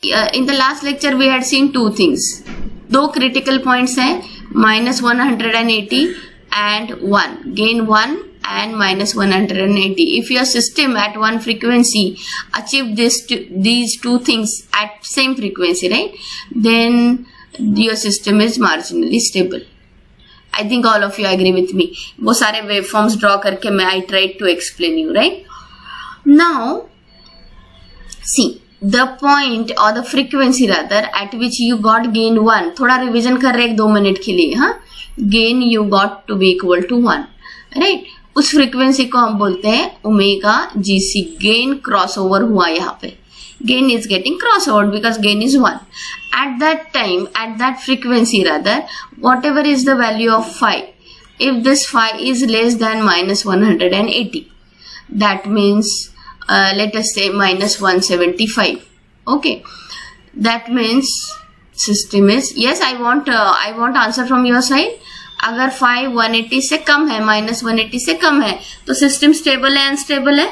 in the last lecture we had seen two things. दो critical points हैं, -180 and 1. Gain 1 and -180. If your system at one frequency achieve these two things at same frequency, right, then your system is marginally stable. I think all of you agree with me. वो सारे waveforms draw करके मैं I tried to explain you, right? Now, see the point or the frequency rather at which you got gain 1. थोड़ा revision कर रहे 2 minute के लिए. हाँ, gain you got to be equal to 1, right? उस frequency को हम बोलते हैं omega GC. Gain cross over हुआ यहाँ पे. Gain is getting cross over because gain is 1. At that time, at that frequency rather, whatever is the value of phi, if this phi is less than -180, that means let us say -175. Okay, that means system is, yes, I want answer from your side. अगर phi 180 से कम है, -180 से कम है, तो system stable है unstable है?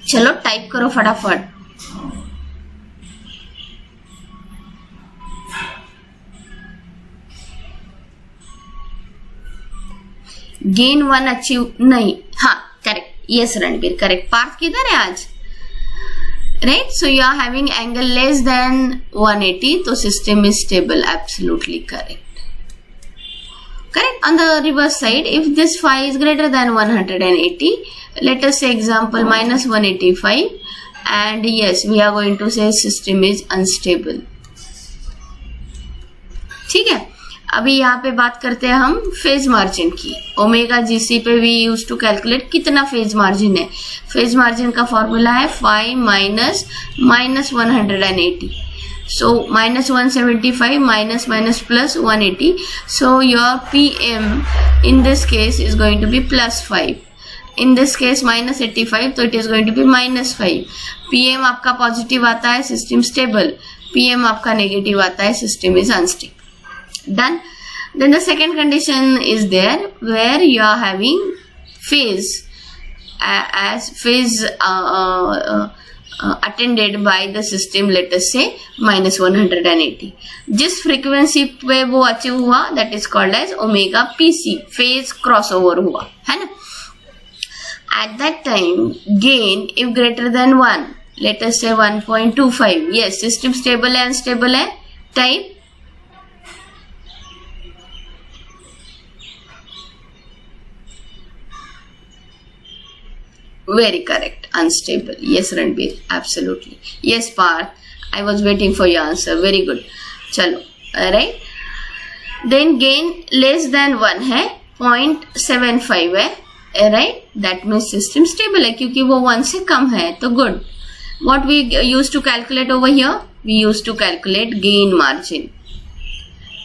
चलो type करो फटाफट. गेन 1 अचीव नहीं. हाँ, correct. Yes Ranbir, correct. Parth किधर है आज? Right. So you are having angle less than 180, तो system is stable. Absolutely correct. Correct. On the reverse side, if this phi is greater than 180, let us say example -185, and yes, we are going to say system is unstable. ठीक है. अभी यहाँ पे बात करते हैं हम फेज मार्जिन की. ओमेगा जीसी पे वी यूज टू कैलकुलेट कितना फेज मार्जिन है. फेज मार्जिन का फॉर्मूला है phi minus -180. So -175 minus plus 180. So your PM in this case is going to be +5. In this case -85, so it is going to be -5. PM आपका positive आता है, system stable. PM आपका negative आता है, system is unstable. Done. Then the second condition is there where you are having phase as phase attended by the system, let us say -180. जिस frequency पे वो achieve हुआ, that is called as omega PC, phase crossover हुआ, है ना. At that time, gain if greater than 1, let us say 1.25. Yes, system stable है unstable है? Type. Very correct. Unstable. Yes, Ranbir. Absolutely. Yes, Parth. I was waiting for your answer. Very good. चलो. Alright. Then gain less than 1 है, 0.75 है. Alright. That means system stable है क्योंकि वो 1 से कम है. तो good. What we used to calculate over here? We used to calculate gain margin.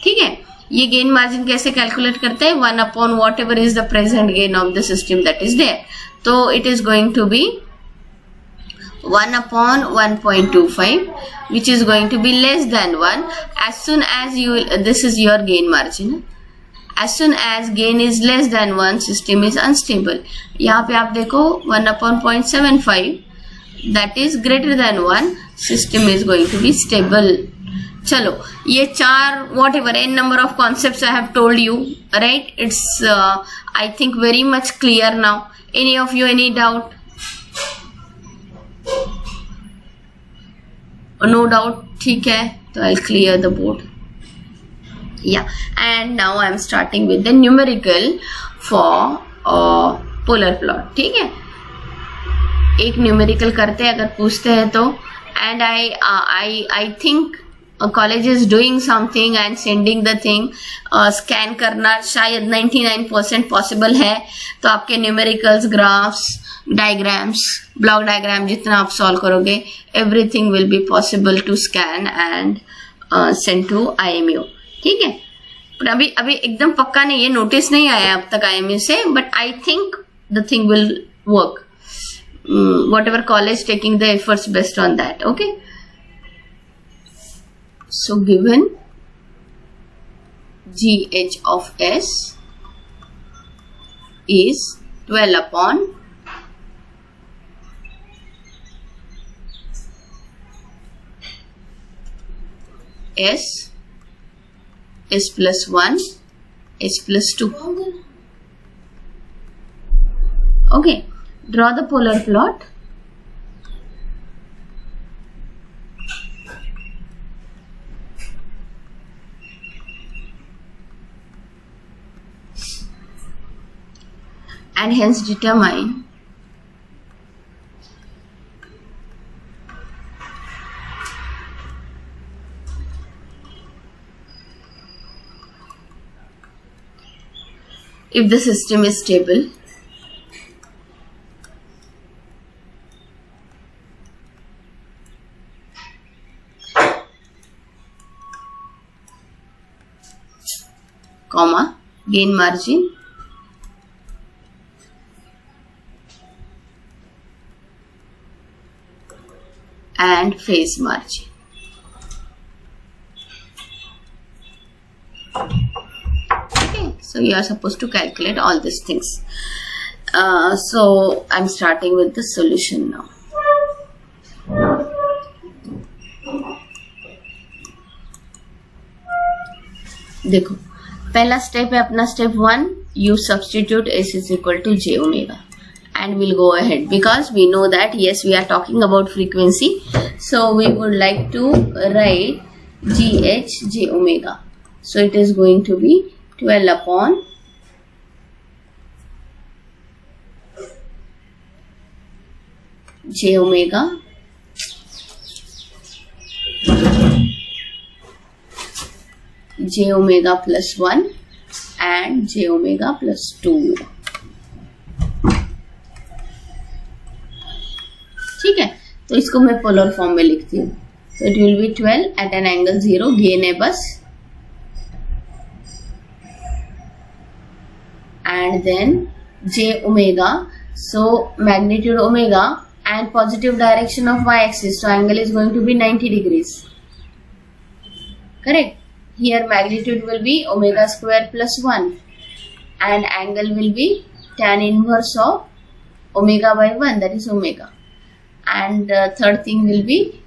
ठीक है. ये गेन मार्जिन कैसे कैलकुलेट करते हैं? 1 upon whatever is the present gain of the system that is there. So it is going to be 1 upon 1.25, which is going to be less than 1. As soon as you, this is your gain margin. As soon as gain is less than 1, system is unstable. यहाँ पे आप देखो 1 upon 0.75, that is greater than 1, system is going to be stable. चलो, ये 4 whatever n number of concepts I have told you, right? It's I think very much clear now. Any of you any doubt? No doubt. ठीक है, तो I'll clear the board. Yeah, and now I'm starting with the numerical for polar plot. ठीक है, एक numerical करते हैं अगर पूछते हैं तो. And I think college is doing something and sending the thing. Scan करना शायद 99% पॉसिबल है. तो आपके numericals, graphs, diagrams, block diagram जितना आप सॉल्व करोगे, everything will be possible to scan and send to IMU. ठीक है. पर अभी एकदम पक्का नहीं है, नोटिस नहीं आया अब तक IMU से, but I think the thing will work. whatever college taking the efforts based on that. Okay. So given GH of S is 12 upon S plus 1, S plus 2. Okay, draw the polar plot. And hence determine if the system is stable, comma, gain margin, and phase margin. Okay, so you are supposed to calculate all these things. So I'm starting with the solution now. देखो, पहला step है अपना step 1, you substitute S is equal to j omega. And we'll go ahead because we know that yes, we are talking about frequency, so we would like to write GH j omega. So it is going to be 12 upon j omega plus 1 and j omega plus 2. ठीक है, तो इसको मैं polar form में लिखती हूँ. तो it will be 12 at an angle 0, gain है बस, and then j omega, so magnitude omega and positive direction of y-axis, so angle is going to be 90 degrees. Correct? Here magnitude will be omega square plus 1 and angle will be tan inverse of omega by 1, that is omega. And third thing will be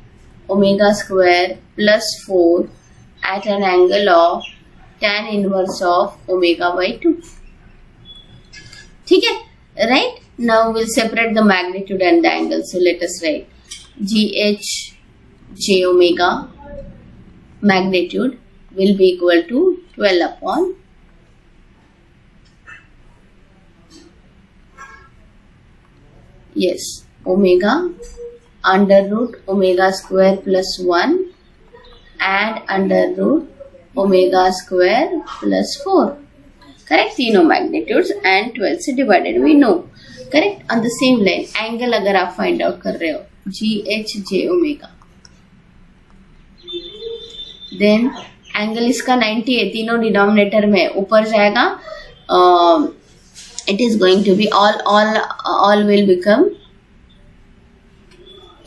omega square plus 4 at an angle of tan inverse of omega by 2. ठीक है, right? Now we'll separate the magnitude and the angle. So let us write GH j omega magnitude will be equal to 12 upon omega under root omega square plus 1 and under root omega square plus 4. Correct? तीनों magnitudes and 12 से divided we know. Correct. On the same line angle अगर आप find out कर रहे हो GH j omega, then angle इसका 90 है, तीनों डिनोमिनेटर में ऊपर जाएगा. It is going to be all will become,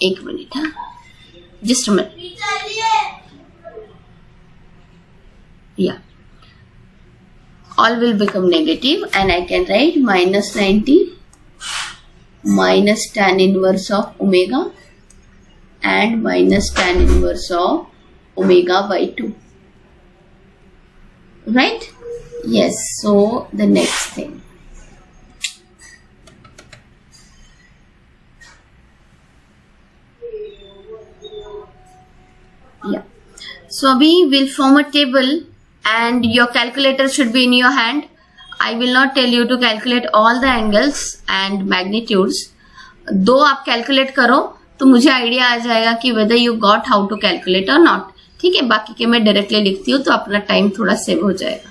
एक मिनट, हाँ, जस्ट अ मिनट, या all will become negative and I can write minus 90 minus tan inverse of omega and minus tan inverse of omega by 2. Right? Yes. So the next thing. Yeah. So we will form a table and your calculator should be in your hand. I will not tell you to calculate all the angles and magnitudes. दो आप calculate करो तो मुझे idea आ जाएगा कि whether you got how to calculate or not. ठीक है, बाकी के मैं डायरेक्टली लिखती हूँ तो अपना टाइम थोड़ा सेव हो जाएगा.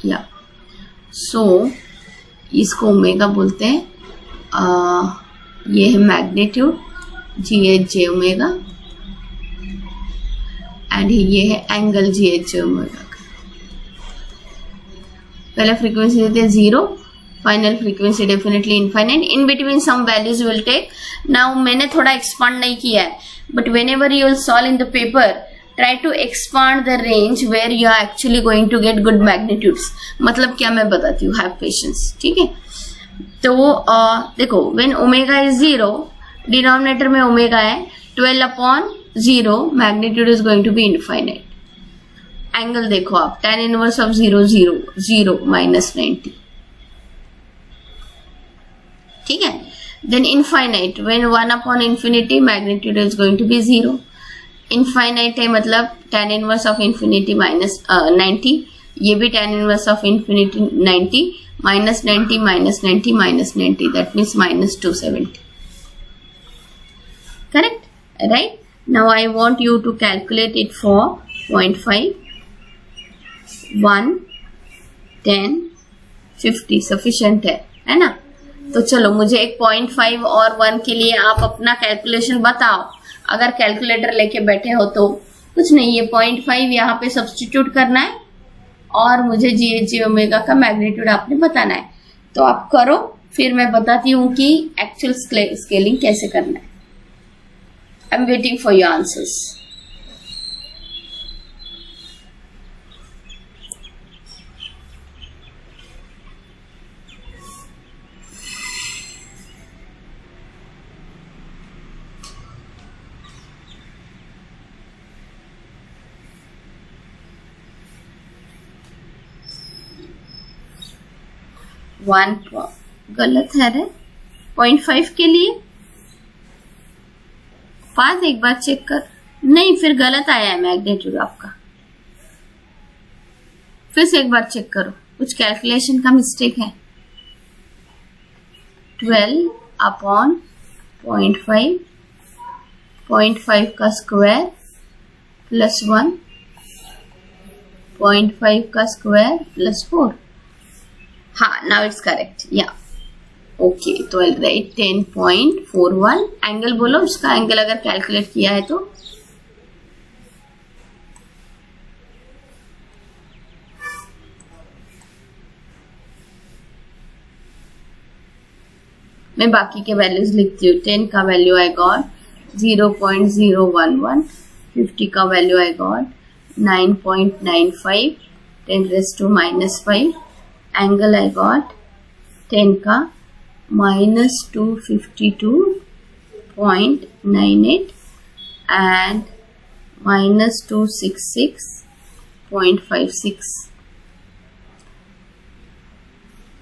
या सो इसको ओमेगा बोलते हैं. ये है magnitude GH j omega and ये है एंगल GH j ओमेगा. पहले फ्रीक्वेंसी देते हैं 0, final frequency definitely infinite, in between some values will take. Now मैंने थोड़ा एक्सपांड नहीं किया है, but whenever you will solve in the paper try to expand the range where you are actually going to get good magnitudes. मतलब क्या मैं बताती हूँ, have patience. ठीक है, तो देखो when omega is 0, डिनोमिनेटर में ओमेगा है, 12/0 magnitude is going to be infinite. Angle देखो आप, tan इनवर्स ऑफ 0 0 0 -90. ठीक है, then infinite when 1/infinity magnitude is going to be 0. Infinite है मतलब tan इनवर्स ऑफ इंफिनिटी -90, ये भी tan inverse of infinity 90 -90 -90 -90, that means -270. Correct, right? Now I want you to calculate it for 0.5, 1, 10, 50 sufficient है ना? तो चलो मुझे एक 0.5 और 1 के लिए आप अपना कैलकुलेशन बताओ. अगर कैलकुलेटर लेके बैठे हो तो कुछ नहीं, ये 0.5 यहाँ पे सब्स्टिट्यूट करना है और मुझे GHG ओमेगा का मैग्नीट्यूड आपने बताना है. तो आप करो, फिर मैं बताती हूँ कि एक्चुअल स्केलिंग कैसे करना है. I'm waiting for your answers. गलत है रे 0.5 के लिए. पास एक बार चेक कर, नहीं फिर गलत आया है मैग्नीट्यूड आपका. फिर से एक बार चेक करो, कुछ कैलकुलेशन का मिस्टेक है. 12/0.5, 0.5 का स्क्वायर प्लस 1, 0.5 का स्क्वायर प्लस 4. हाँ, नाउ इट्स करेक्ट. या ओके, तो आई राइट 10.41. एंगल बोलो, उसका एंगल अगर कैलकुलेट किया है तो मैं बाकी के वैल्यूज लिखती हूँ. 10 का वैल्यू आई गॉट 0.011, 50 का value I got 9.95, 10⁻⁻5. Angle I got 10 का -252.98 and -266.56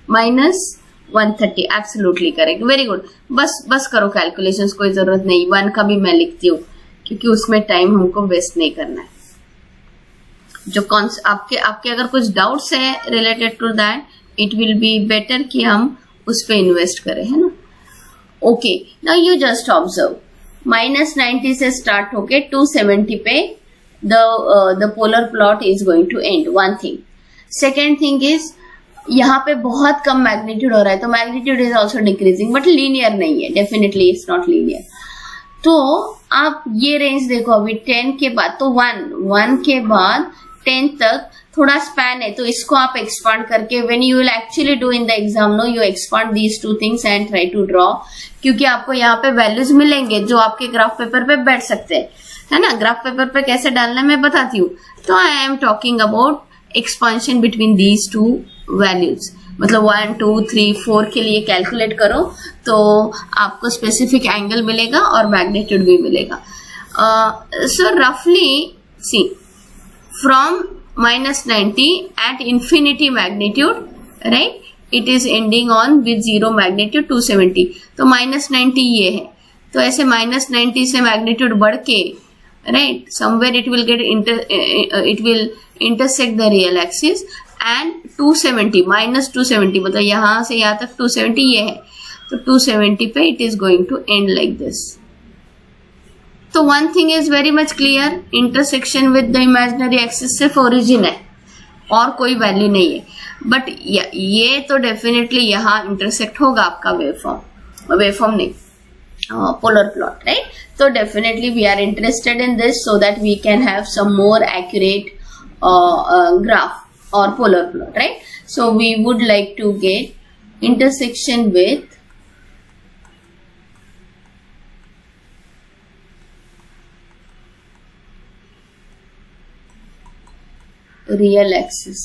-130. Absolutely correct, very good. बस करो कैलकुलेशंस, कोई जरूरत नहीं. 1 का भी मैं लिखती हूँ क्योंकि उसमें टाइम हमको वेस्ट नहीं करना है. जो आपके अगर कुछ डाउट्स है related to that, it will be better कि हम उस पे इन्वेस्ट करें, है ना. Okay, now you just observe, -90 से स्टार्ट होके 270 पे the polar plot is going to end. One thing. Second thing is यहाँ पे बहुत कम मैग्नीट्यूड हो रहा है, तो magnitude is also decreasing, but linear नहीं है. Definitely it's not linear. तो आप ये रेंज देखो, अभी 10 के बाद तो 1 के बाद 10 तक थोड़ा स्पैन है, तो इसको आप एक्सपांड करके when you will actually do in the exam, no you expand these two things and try to draw, क्योंकि आपको यहाँ पे वैल्यूज मिलेंगे जो आपके ग्राफ पेपर पे बैठ सकते हैं, है ना. ग्राफ पेपर पे कैसे डालना है मैं बताती हूँ. तो I am talking about expansion between these two values. मतलब 1 2 3 4 के लिए कैलकुलेट करो तो आपको स्पेसिफिक एंगल मिलेगा और मैग्नीट्यूड भी मिलेगा. सो रफली सी from -90 at infinity magnitude, right, it is ending on with 0 magnitude 270. तो -90 ये है, तो ऐसे -90 से मैग्नीट्यूड बढ़ के, right, somewhere it will intersect the real axis and 270 -270 मतलब यहाँ से यहाँ तक 270 ये है, तो 270 पे it is going to end like this. तो one thing is very much clear, intersection with the imaginary axis सिर्फ ओरिजिन है और कोई वैल्यू नहीं है. बट ये तो डेफिनेटली यहाँ इंटरसेक्ट होगा आपका वेवफॉर्म नहीं, पोलर प्लॉट, राइट. तो definitely we are interested in this so that we can have some more accurate graph और polar plot, right. So we would like to get intersection with real axis.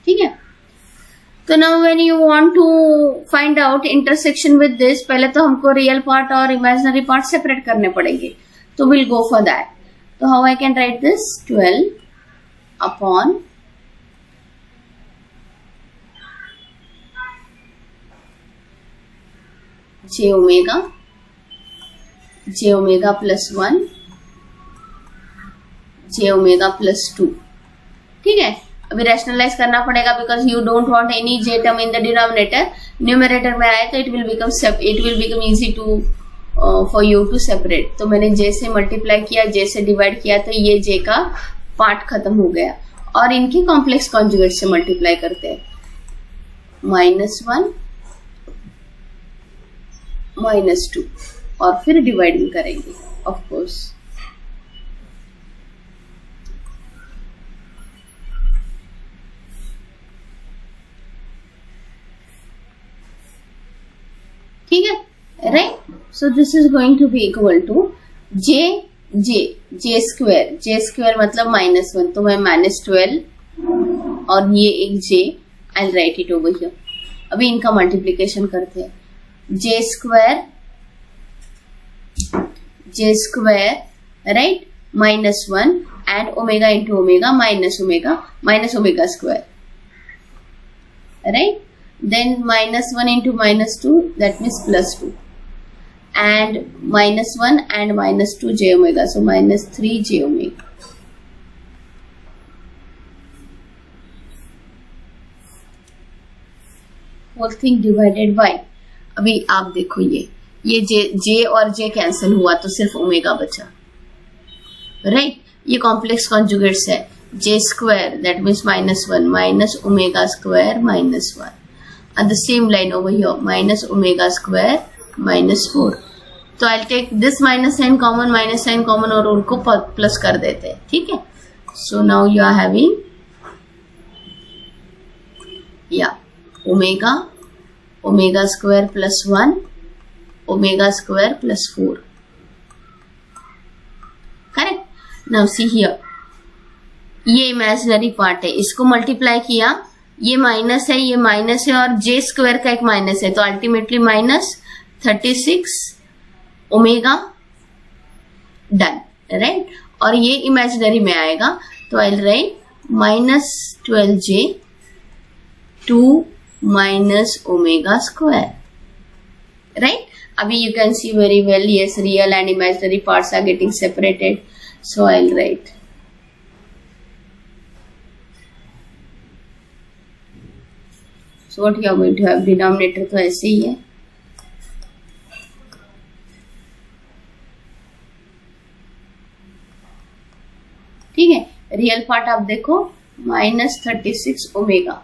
ठीक है. तो now when you want to find out intersection with this, पहले तो हमको real part और imaginary part separate करने पड़ेंगे. तो विल गो फॉर दैट. तो how I can write this? 12 upon j omega plus 1 j omega plus 2. ठीक है. अभी रैशनलाइज करना पड़ेगा because you don't want any j term in the denominator. Numerator में आए तो it will become easy to for you to separate. तो मैंने j से मल्टीप्लाई किया, j से डिवाइड किया, तो ये j का पार्ट खत्म हो गया. और इनके कॉम्प्लेक्स कॉन्जुगेट से मल्टीप्लाई करते हैं. -1 -2 और फिर डिवाइड भी करेंगे ऑफ कोर्स. ठीक है. Right. So this is going to be equal to J square मतलब -1. तो मैं -12 और ये एक j, I write it over here. अभी इनका मल्टीप्लीकेशन करते हैं. j square right -1 and omega into omega -omega square right. then -1 into -2 that means +2 and -1 and -2 j omega, so -3 j omega. whole thing divided by, अभी आप देखो ये j और j cancel हुआ तो सिर्फ ओमेगा बचा. राइट. ये कॉम्प्लेक्स कॉन्जुगेट्स है. j square that means -1 omega square -1. At the same line over here, -omega square -4. तो I'll take this minus sign common और उनको प्लस कर देते हैं. ठीक है. So now you are having omega square plus 1 omega square plus 4. Correct. Now see here, ये imaginary part है, इसको मल्टीप्लाई किया, ये माइनस है, ये माइनस है और j स्क्वायर का एक माइनस है, तो अल्टीमेटली -36 ओमेगा डन. राइट. और ये इमेजिनरी में आएगा तो I write -12j 2 omega square. Right. अभी you can see very well, yes, real and imaginary parts are getting separated. So I write so what you are going to have, denominator तो ऐसे ही है. ठीक है. Real part आप देखो -36 omega,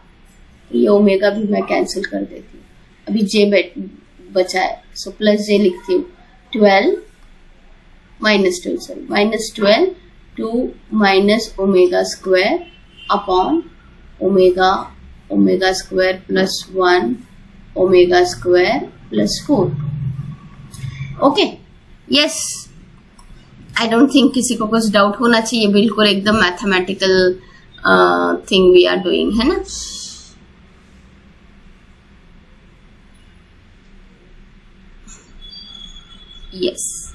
ये omega भी मैं कैंसिल कर देती हूँ. अभी j बचा है, सो प्लस j लिखती हूँ. 12 -12 2 omega square upon omega square plus 1 omega square plus 4. Okay. Yes, I don't think किसी को कुछ डाउट होना चाहिए. बिल्कुल एकदम mathematical thing we are doing, है ना. Yes.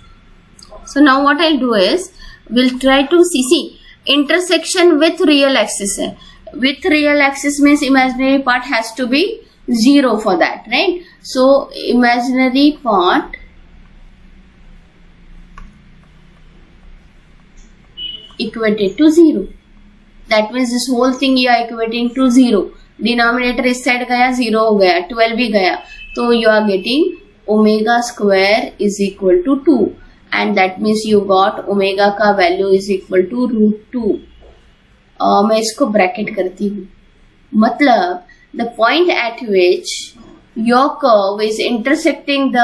So now what I do is will try to see intersection with real axis है. With real axis means imaginary part has to be 0 for that, right? So imaginary part equated to 0. That means this whole thing you are equating to 0. Denominator इस side गया, 0 हो गया, 12 भी गया, तो you are getting omega square is equal to 2 and that means you got omega का value is equal to √2. मैं इसको ब्रैकेट करती हूँ. मतलब the point at which your curve is intersecting the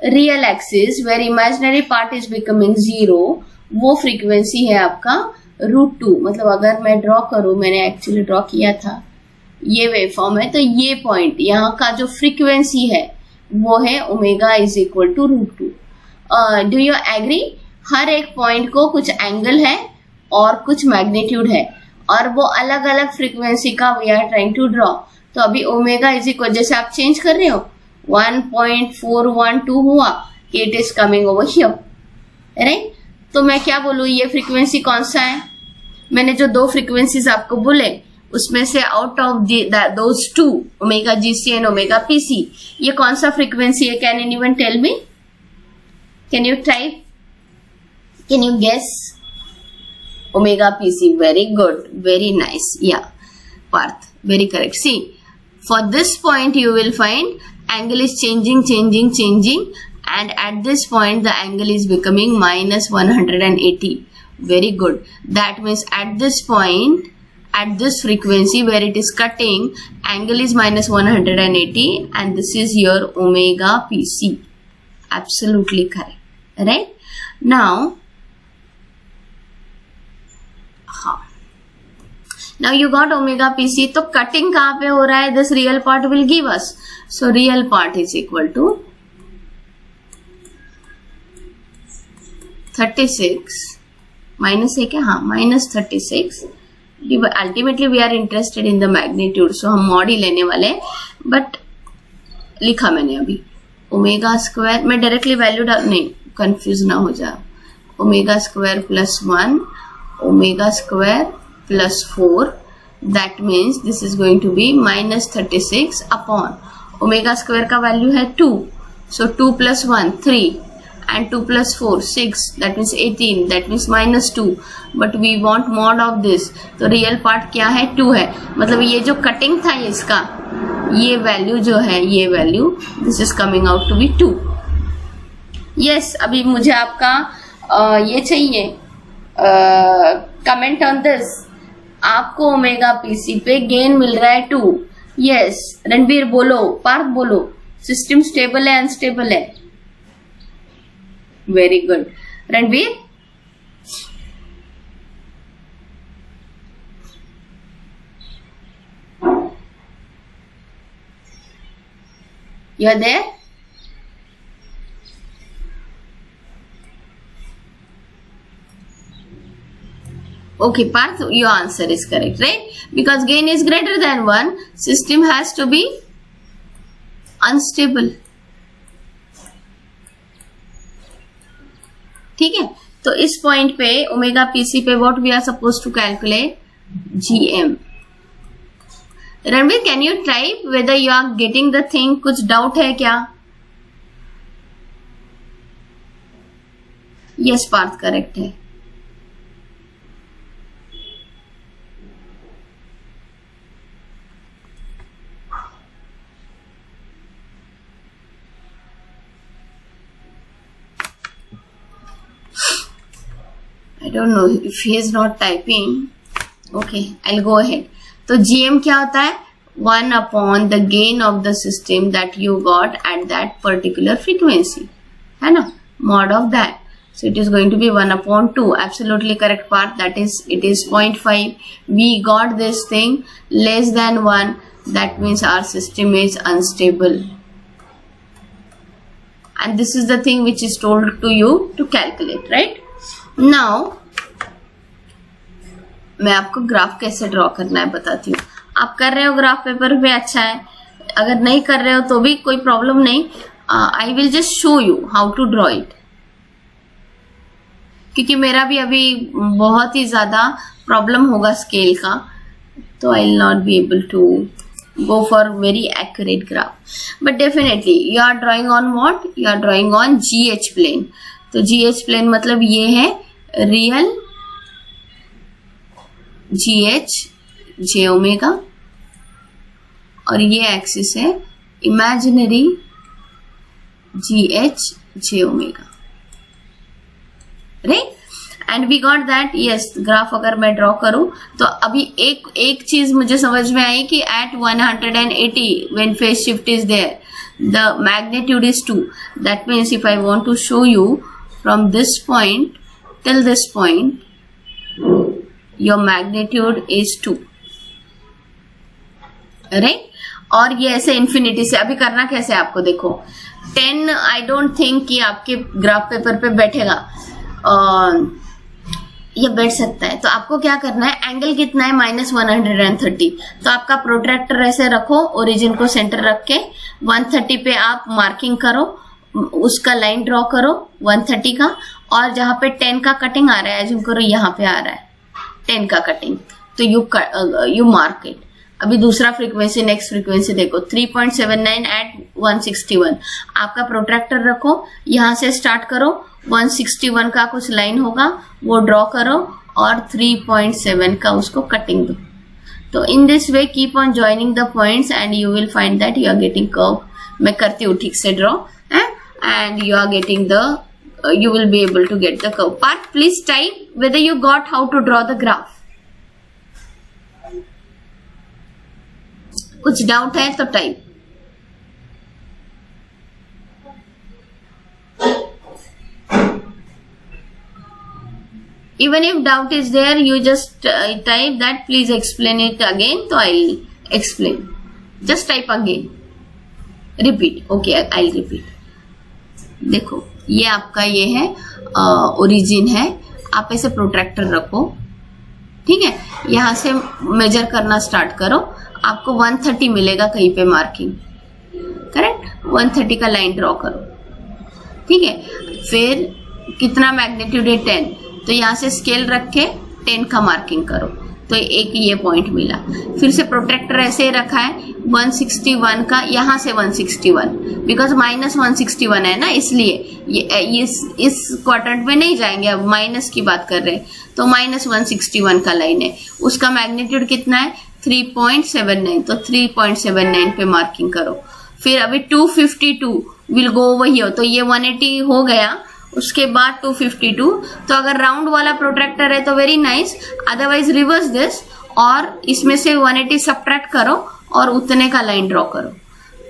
real axis where imaginary part is becoming 0, वो frequency है आपका √2. मतलब अगर मैं ड्रॉ करूं, मैंने एक्चुअली ड्रॉ किया था, ये वेवफॉर्म है, तो ये पॉइंट यहाँ का जो फ्रीक्वेंसी है वो है omega is equal to √2. Do you agree? हर एक पॉइंट को कुछ एंगल है और कुछ मैग्नीट्यूड है और वो अलग अलग फ्रीक्वेंसी का we are trying to draw. तो अभी ओमेगा इज इक्वल, जैसे आप चेंज कर रहे हो 1.412 हुआ, it is coming over here, right. तो मैं क्या बोलूं, ये फ्रीक्वेंसी कौन सा है? मैंने जो दो फ्रीक्वेंसीज आपको बोले उसमें से out of those two, omega GC and omega PC, ये कौन सा फ्रीक्वेंसी है? Can anyone tell me? Can you type? Can you guess? Omega PC, very good, very nice. Yeah, Parth, very correct. See, for this point you will find angle is changing, and at this point the angle is becoming minus 180. Very good. That means at this point, at this frequency where it is cutting, angle is minus 180, and this is your Omega PC. Absolutely correct. Right? Now, now you got omega pc, तो cutting कहाँ पे हो रहा है? This real part will give us, so real part is equal to 36 minus है क्या? हाँ, minus 36। Ultimately we are interested in the magnitude, so हम मॉड ही लेने वाले, बट लिखा मैंने अभी ओमेगा स्क्वायर, मैं डायरेक्टली वैल्यू नहीं, कंफ्यूज ना हो जाए, omega square plus 1 omega square plus 4, that means this is going to be minus 36 upon omega square का value है 2, so 2 plus 1 3 and 2 plus 4 6, that means 18, that means minus 2, but we want mod of this, तो real part क्या है? 2 है, मतलब ये जो cutting था इसका, ये वैल्यू जो है, ये value this is coming out to be 2। Yes, अभी मुझे आपका ये चाहिए कमेंट ऑन दिस। आपको ओमेगा पीसी पे गेन मिल रहा है 2। यस, रणबीर बोलो, पार्थ बोलो, सिस्टम स्टेबल है अनस्टेबल है? Very good Ranbir. You are there? Okay, Parth, your answer is correct, right? Because gain is greater than 1, system has to be unstable. ठीक है, तो इस पॉइंट पे ओमेगा पीसी पे what we are suppose to calculate? GM. Ranbir, can you type whether you are getting the thing? कुछ doubt है क्या? Yes Parth, correct है। I don't know if he is not typing. Okay, I'll go ahead. तो GM क्या होता है? 1 upon the gain of the system that you got at that particular frequency, है ना? Mod of that. So it is going to be 1 upon 2. Absolutely correct part. That is, it is 0.5. We got this thing less than 1. That means our system is unstable. And this is the thing which is told to you to calculate, right? Now, मैं आपको graph कैसे draw करना है बताती हूँ। आप कर रहे हो ग्राफ पेपर पे, अच्छा है, अगर नहीं कर रहे हो तो भी कोई प्रॉब्लम नहीं। I will just show you how to draw it, क्योंकि मेरा भी अभी बहुत ही ज्यादा प्रॉब्लम होगा स्केल का, तो I will not be able to go for very accurate graph, but definitely you are drawing on what? You are drawing on GH plane. तो GH plane मतलब ये है रियल GH J ओमेगा, और ये axis है imaginary GH J omega, right? And we got that. Yes, graph अगर मैं draw करूं तो अभी एक चीज मुझे समझ में आई कि at 180 when phase shift is there the magnitude is 2। That means if I want to show you from this point till this point your magnitude is 2, right? और ये ऐसे इन्फिनिटी से अभी करना कैसे आपको देखो। 10 आई डोंट थिंक कि आपके ग्राफ पेपर पे बैठेगा। ये बैठ सकता है। तो आपको क्या करना है, एंगल कितना है -130, तो आपका प्रोट्रैक्टर ऐसे रखो, ओरिजिन को सेंटर रख के 130 पे आप मार्किंग करो, उसका लाइन ड्रॉ करो 130 का, और जहां पे 10 का कटिंग आ रहा है, एज्यूम करो यहाँ पे आ रहा है 10 का कटिंग, तो यू मार्क इट। अभी दूसरा फ्रीक्वेंसी, नेक्स्ट फ्रीक्वेंसी देखो 3.79 एट 161, आपका प्रोट्रैक्टर रखो, यहां से स्टार्ट करो, 161 का कुछ लाइन होगा वो ड्रॉ करो और 3.7 का उसको कटिंग दो। तो in this way keep on joining the points and you will find that you are getting curve. मैं करती हूँ ठीक से draw, and you are getting the, you will be able to get the curve part. Please type whether you got how to draw the graph. कुछ doubt है तो type. Even if doubt is there, you just type that please explain it again, तो I'll explain. Just type again. Repeat. Okay, I'll repeat. देखो ये आपका ये है origin है, आप ऐसे प्रोट्रैक्टर रखो, ठीक है, यहां से मेजर करना स्टार्ट करो, आपको 130 मिलेगा कहीं पे मार्किंग, करेक्ट, 130 का लाइन ड्रॉ करो, ठीक है। फिर कितना मैग्नीट्यूड है 10, तो यहां से स्केल रख के 10 का मार्किंग करो, तो एक ये पॉइंट मिला। फिर से प्रोट्रैक्टर ऐसे ही रखा है 161 का, यहां से 161, बिकॉज -161 है ना, इसलिए ये इस क्वाड्रेंट में नहीं जाएंगे, अब माइनस की बात कर रहे हैं, तो -161 का लाइन है, उसका मैग्नीट्यूड कितना है 3.79, तो 3.79 पे मार्किंग करो। फिर अभी 252 विल गो ओवर हियर, तो ये 180 हो गया, उसके बाद 252, तो अगर राउंड वाला प्रोट्रैक्टर है तो very nice, otherwise reverse this, और इसमें से 180 सब्ट्रैक्ट करो और उतने का लाइन ड्रॉ करो।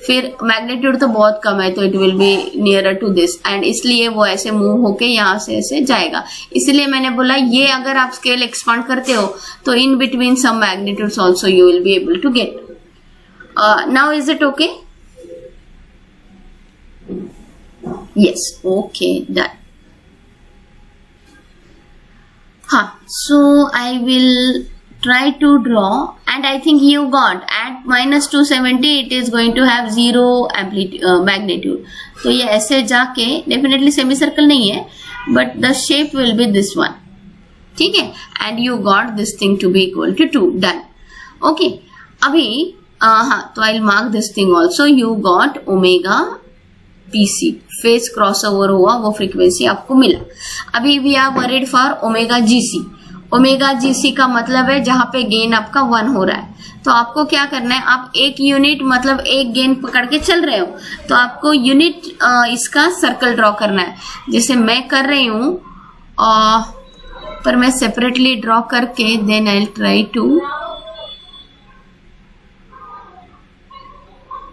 फिर मैग्नीट्यूड तो बहुत कम है, तो it will be nearer to this, and इसलिए वो ऐसे मूव होके यहाँ से ऐसे जाएगा। इसलिए मैंने बोला ये अगर आप स्केल एक्सपांड करते हो तो in between some magnitudes also you will be able to get. Now is it okay? Yes, okay, done. So I will try to draw, and I think you got at -270 it is going to have 0 magnitude. तो ये ऐसे जाके definitely semi circle नहीं है, but the shape will be this one, ठीक है, and you got this thing to be equal to 2. Done. Okay, अभी तो I'll mark this thing also. You got omega PC, phase crossover हुआ, वो frequency आपको मिला। अभी we are worried for omega GC. Omega GC का मतलब है जहां पे गेन आपका 1 हो रहा है, तो आपको क्या करना है, आप एक यूनिट मतलब एक गेन पकड़ के चल रहे हो, तो आपको यूनिट इसका सर्कल ड्रॉ करना है, जैसे मैं कर रही हूं, पर मैं सेपरेटली ड्रॉ करके then I will try to,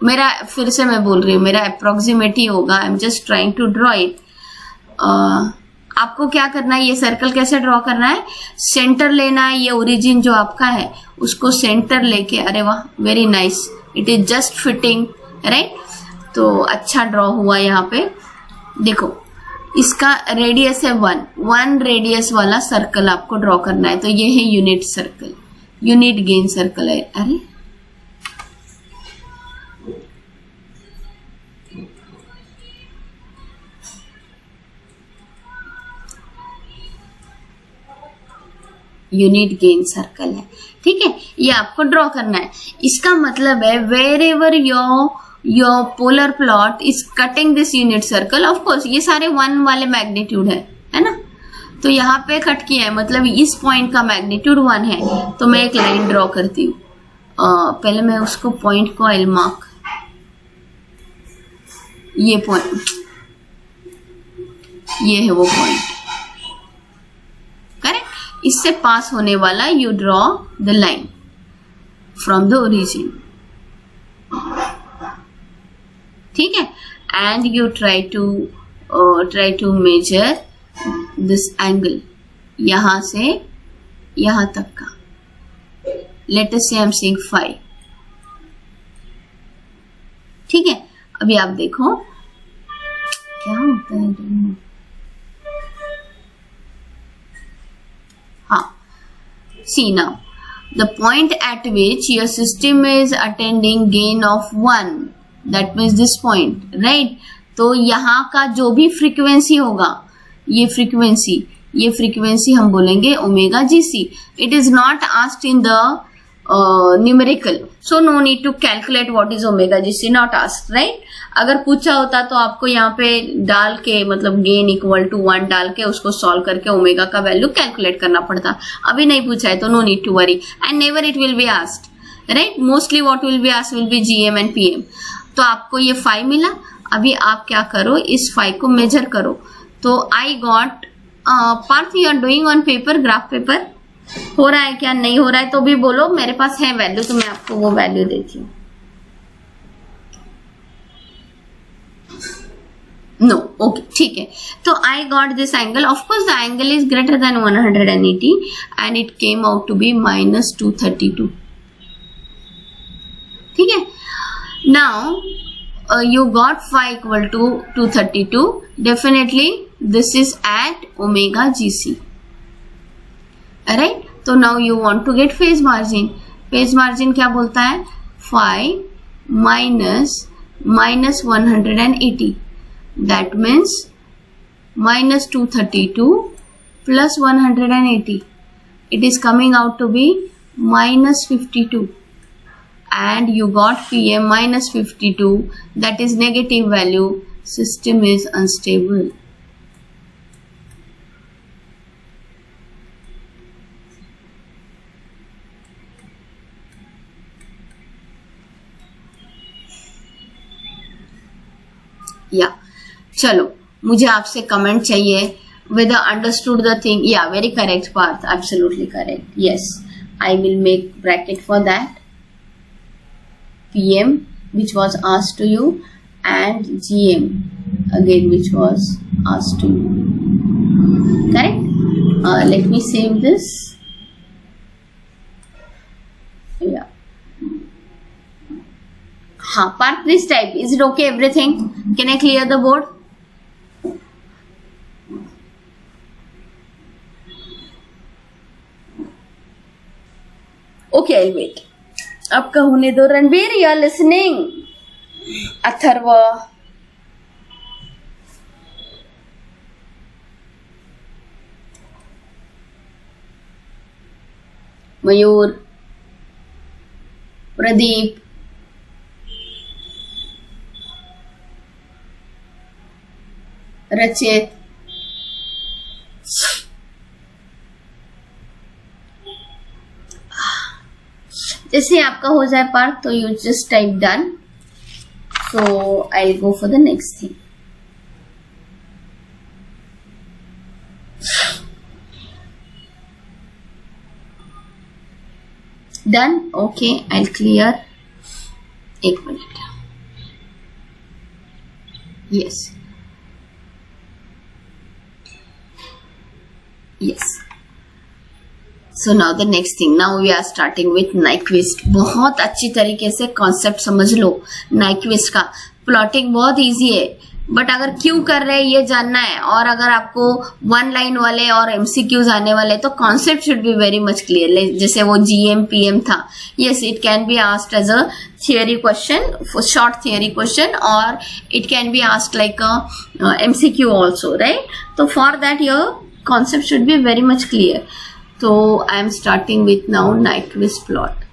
मेरा फिर से मैं बोल रही हूँ, मेरा अप्रोक्सीमेट ही होगा, I am just trying to draw it. आपको क्या करना है, ये सर्कल कैसे ड्रॉ करना है, सेंटर लेना है, ये ओरिजिन जो आपका है उसको सेंटर लेके, अरे वाह very nice, it is just fitting, right, तो अच्छा ड्रॉ हुआ। यहाँ पे देखो इसका रेडियस है 1 रेडियस वाला सर्कल आपको ड्रॉ करना है, तो ये है unit circle, unit gain circle है। अरे यूनिट गेन सर्कल है, ठीक है, ये आपको ड्रॉ करना है। इसका मतलब है wherever your polar plot is cutting this unit circle, of course ये सारे 1 वाले मैग्नीट्यूड है ना, तो यहाँ पे कट किया है, मतलब इस पॉइंट का मैग्नीट्यूड 1 है, तो मैं एक लाइन ड्रॉ करती हूँ। पहले मैं उसको पॉइंट को आई मार्क, ये पॉइंट, ये है वो पॉइंट, करेक्ट, इससे पास होने वाला you draw the line from the origin, ठीक है, and you try to measure this angle यहां से यहां तक का, लेट अस से आई एम सेइंग 5, ठीक है। अभी आप देखो क्या होता है, see now, the point at which your system is attaining gain of 1, that means this point, right? तो यहाँ का जो भी फ्रीक्वेंसी होगा, ये फ्रीक्वेंसी हम बोलेंगे omega GC. It is not asked in the numerical, so no need to calculate what is omega GC, not asked, right? अगर पूछा होता तो आपको यहाँ पे डाल के, मतलब गेन इक्वल टू 1 डाल के उसको सॉल्व करके ओमेगा का वैल्यू कैलकुलेट करना पड़ता. अभी नहीं पूछा है तो no need to worry, and never it will be asked, right? Mostly what will be asked will be GM and PM. तो आपको ये 5 मिला. अभी आप क्या करो, इस 5 को मेजर करो. तो I got, Parth you are doing on paper, graph paper हो रहा है क्या? नहीं हो रहा है तो भी बोलो, मेरे पास है वैल्यू तो मैं आपको वो वैल्यू देती हूँ. नो, ओके, ठीक है. तो I got this angle. Of course the angle is greater then 180 and it came out to be -232. ठीक है. Now you got phi equal to 232. Definitely this is at omega gc, alright? So now you want to get phase margin. Phase margin क्या बोलता है? phi minus 180. That means -232 plus 180. It is coming out to be -52. And you got PM -52, that is negative value. System is unstable. Yeah, चलो मुझे आपसे comment चाहिए whether understood the thing. Yeah, very correct Parth, absolutely correct. Yes, I will make bracket for that. PM which was asked to you and GM again which was asked to you, correct? Let me save this. Yeah. Parth, please type. Is it okay everything? Can I clear the board? Okay, I'll wait. आपका होने दो. Ranbir, you are listening? Atharva, Mayur, Pradeep, Rachit, जैसे आपका हो जाए part तो you just type done. So I go for the next thing. Done. Okay, I clear. एक minute. Yes, yes. So now the next thing, now we are starting with Nyquist. बहुत अच्छी तरीके से कॉन्सेप्ट समझ लो Nyquist का. Plotting बहुत easy है, but अगर क्यों कर रहे हैं ये जानना है, और अगर आपको 1 लाइन वाले और MCQs आने वाले तो concept should be very much clear. जैसे वो GM PM था, yes it can be asked as a theory question, for short theory question, or it can be asked like a MCQ also, right? So for that your concept should be very much clear. So I am starting with now Nyquist plot.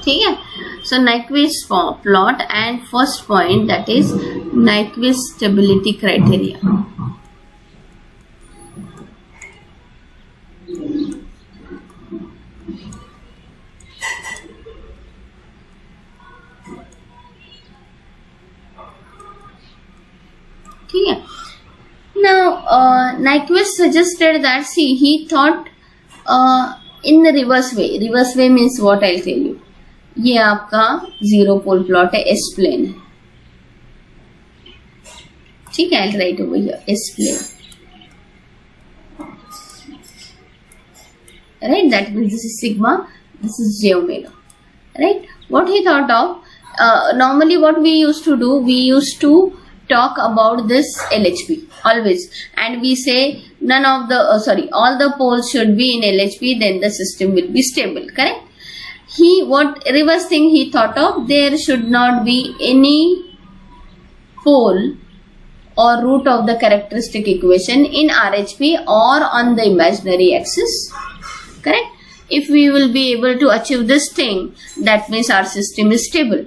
ठीक है. So Nyquist plot and first point, that is Nyquist stability criteria. ठीक है. Now Nyquist suggested that, see, he thought in the reverse way. Reverse way means what? I'll tell you. ये आपका zero pole plot है, S plane है. ठीक है, I'll write over here S plane, right? That means this is sigma This is j omega, right? What he thought of, normally what we used to do, we used to talk about this LHP always, and we say none of the all the poles should be in LHP, then the system will be stable, correct? What reverse thing he thought of, there should not be any pole or root of the characteristic equation in RHP or on the imaginary axis, correct? If we will be able to achieve this thing, that means our system is stable.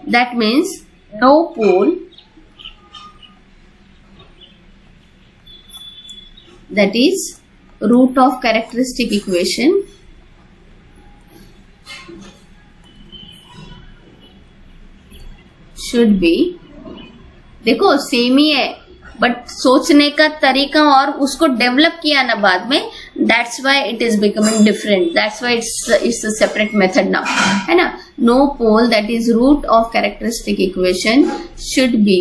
That means no pole, that is root of characteristic equation, should be, देखो same ही है but सोचने का तरीका और उसको develop किया ना बाद में, that's why it is becoming different, that's why it's a separate method now, है ना. No pole that is root of characteristic equation should be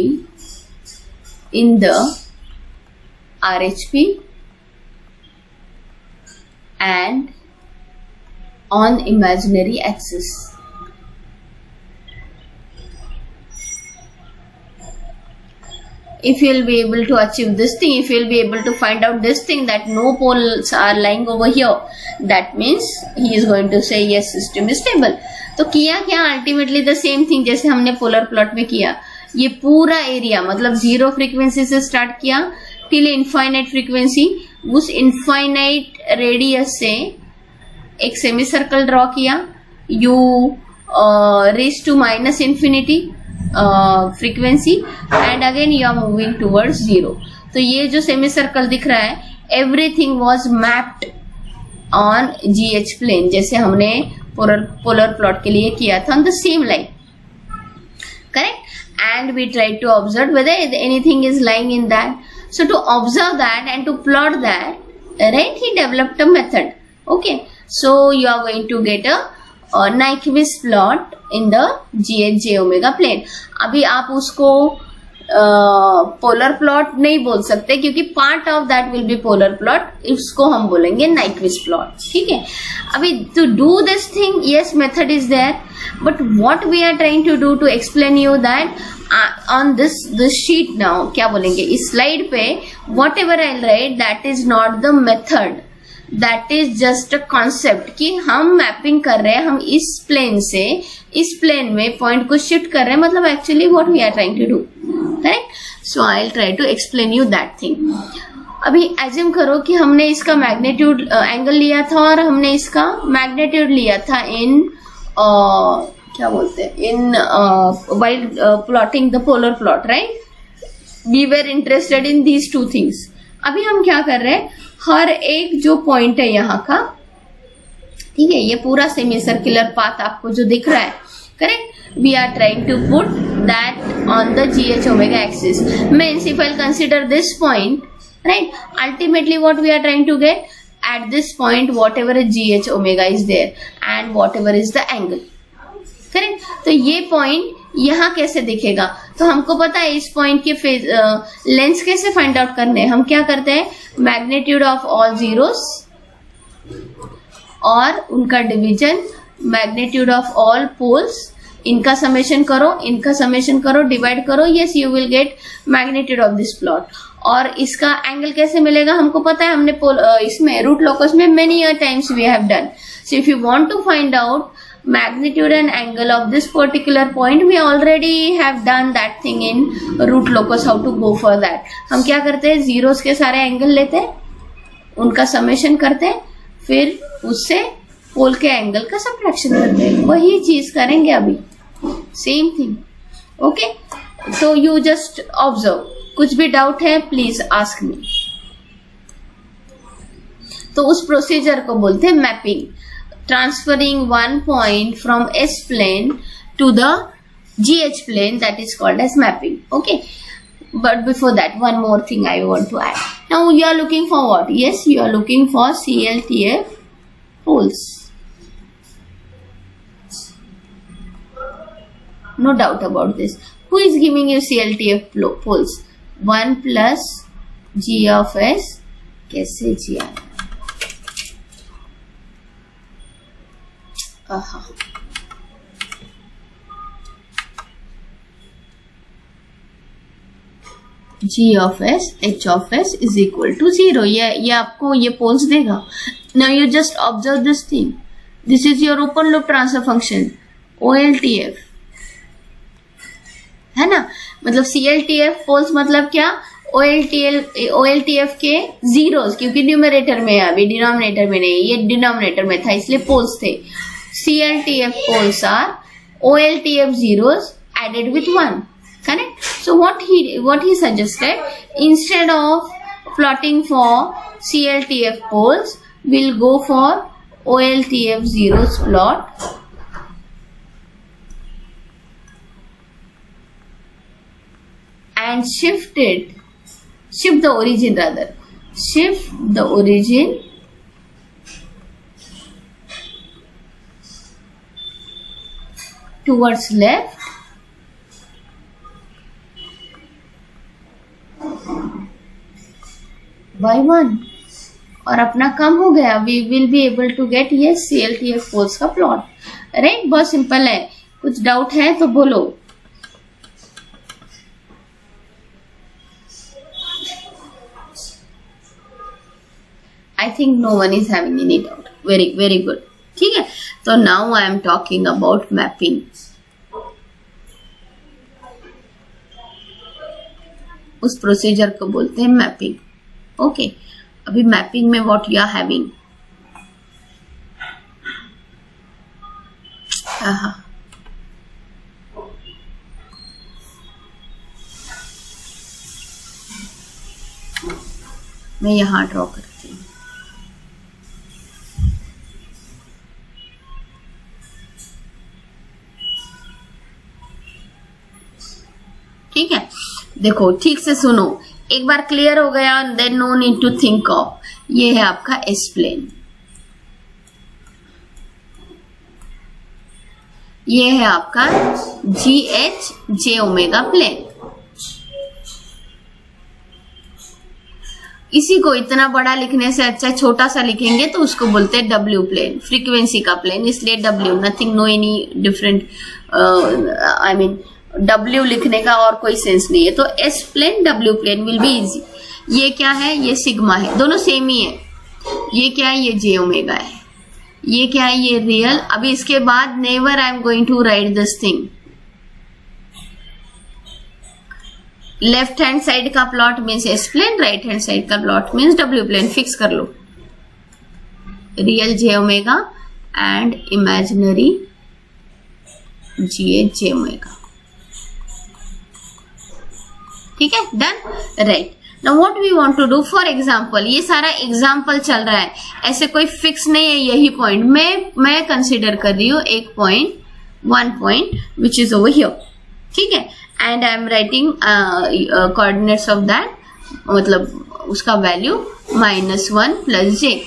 in the RHP and on imaginary axis. If you will be able to achieve this thing, if you will be able to find out this thing that no poles are lying over here, that means he is going to say yes, system is stable. तो किया क्या, ultimately the same thing जैसे हमने polar plot में किया. ये पूरा area मतलब 0 फ्रीक्वेंसी से स्टार्ट किया टिल इनफाइनाइट फ्रीक्वेंसी, उस इनफाइनाइट रेडियस से एक सेमी सर्कल ड्रॉ किया, you raise to minus infinity frequency and again you are moving towards 0. तो ये जो सेमी सर्कल दिख रहा है, everything was mapped on GH plane, जैसे हमने पोलर प्लॉट के लिए किया था on the same line, correct. And we try to observe whether anything is lying in that. So to observe that and to plot that, right, he developed a method. Okay, so you are going to get a Nyquist plot in the GH j omega plane. अभी आप उसको polar plot नहीं बोल सकते क्योंकि part of that will be polar plot, इसको हम बोलेंगे नाइक्विस्ट प्लॉट, ठीक है. अभी to do this thing, yes method is there, but what we are trying to do to explain you that on this sheet now, क्या बोलेंगे इस slide पे, whatever I write that is not the method, that is just a concept कि हम mapping कर रहे हैं, हम इस प्लेन से इस प्लेन में पॉइंट को शिफ्ट कर रहे हैं, मतलब actually what we are trying to do, correct. So I will try to explain you that thing. अभी एज्यूम करो कि हमने इसका मैग्नीट्यूड एंगल लिया था और हमने इसका मैग्नीट्यूड लिया था इन क्या बोलते हैं, in while plotting the polar plot, right. We were interested in these two things. अभी हम क्या कर रहे हैं, हर एक जो पॉइंट है यहाँ का, ठीक है, ये पूरा सेमी सर्कुलर पाथ आपको जो दिख रहा है, correct, we are trying to put that on the GH omega axis. Means if I'll consider this point, right, ultimately what we are trying to get at this point, whatever GH omega is there and whatever is the angle, correct. तो ये point यहाँ कैसे दिखेगा, तो हमको पता है इस पॉइंट के फेज लेंस कैसे फाइंड आउट करने हैं. हम क्या करते हैं, मैग्नीट्यूड ऑफ ऑल जीरोस और उनका division, magnitude of all poles, इनका समेशन करो, इनका समेशन करो, डिवाइड करो, yes you will get magnitude of this plot. और इसका एंगल कैसे मिलेगा हमको पता है, हमने इसमें रूट लोकस में many times we have done. So if you want to find out magnitude and angle of this particular point, we already have done that thing in root locus. How to go for that, हम क्या करते हैं, zeros के सारे angle लेते हैं, उनका summation करते हैं, फिर उससे पोल के एंगल का सब्ट्रैक्शन करते हैं. वही चीज करेंगे अभी, सेम थिंग. ओके, तो यू जस्ट ऑब्जर्व, कुछ भी डाउट है प्लीज आस्क मी. तो उस प्रोसीजर को बोलते हैं mapping, transferring one point from S plane to the GH plane, that is called as mapping. Okay, but before that, one more thing I want to add. Now you are looking for what? Yes, you are looking for CLTF poles. No doubt about this. Who is giving you CLTF poles? 1 plus G of S. कैसे G आया? G of S H of S is equal to 0. ये आपको ये poles देगा. Now you just observe this thing. This is your open loop transfer function OLTF, है ना. मतलब CLTF poles मतलब क्या, OLTF के जीरोस, क्योंकि न्यूमरेटर में है अभी, डिनोमिनेटर में नहीं. ये डिनोमिनेटर में था इसलिए पोल्स थे. CLTF poles are OLTF zeros added with 1. Correct? So what he suggested, instead of plotting for CLTF poles, we'll go for OLTF zeros plot. And shift the origin towards left by 1. और अपना कम हो गया. We will be able to get ये CLTF poles का plot. Right, बहुत simple है. कुछ डाउट है तो बोलो. I think no one is having any doubt. Very very good. ठीक है, तो now I am talking about mapping. उस प्रोसीजर को बोलते हैं मैपिंग. ओके, अभी मैपिंग में व्हाट यू आर हैविंग. मैं यहां ड्रॉ करती हूँ. ठीक है, देखो ठीक से सुनो. एक बार क्लियर हो गया, then no need to think of. ये है आपका एस प्लेन. ये है आपका GH प्लेन. इसी को इतना बड़ा लिखने से अच्छा छोटा सा लिखेंगे तो उसको बोलते हैं W प्लेन, फ्रीक्वेंसी का प्लेन. इसलिए W, nothing, no any different. I mean W लिखने का और कोई सेंस नहीं है. तो S plane W plane will be easy. ये क्या है, ये सिग्मा है, दोनों सेम ही है. ये क्या है, ये J है. ये क्या है, ये रियल. अभी इसके बाद never I am going to write this thing. Left hand side का plot means S plane, right hand side का plot means W plane. Fix कर लो. Real J and imaginary GH. ठीक है, डन. Right, now what we want to do. For example, ये सारा example चल रहा है, ऐसे कोई फिक्स नहीं है. यही पॉइंट मैं कंसीडर कर रही हूँ एक point, one point which is over here. ठीक है, and I am writing coordinates of that, मतलब उसका वैल्यू -1 + j.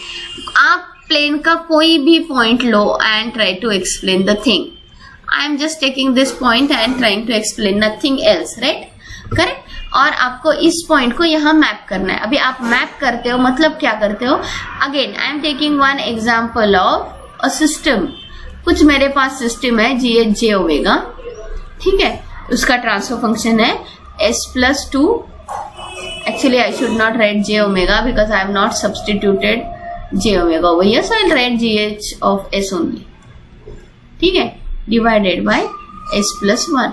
आप प्लेन का कोई भी पॉइंट लो and try to explain the thing. I am just taking this point and trying to explain nothing else. Right, correct. और आपको इस पॉइंट को यहाँ मैप करना है. अभी आप मैप करते हो मतलब क्या करते हो. Again I am taking one example of a system. कुछ मेरे पास सिस्टम है GH. ठीक है, उसका ट्रांसफर फंक्शन है S+2. Actually I should not right J because I have not substituted J over here, so I'll write GH of S only. ठीक है, divided by S+1.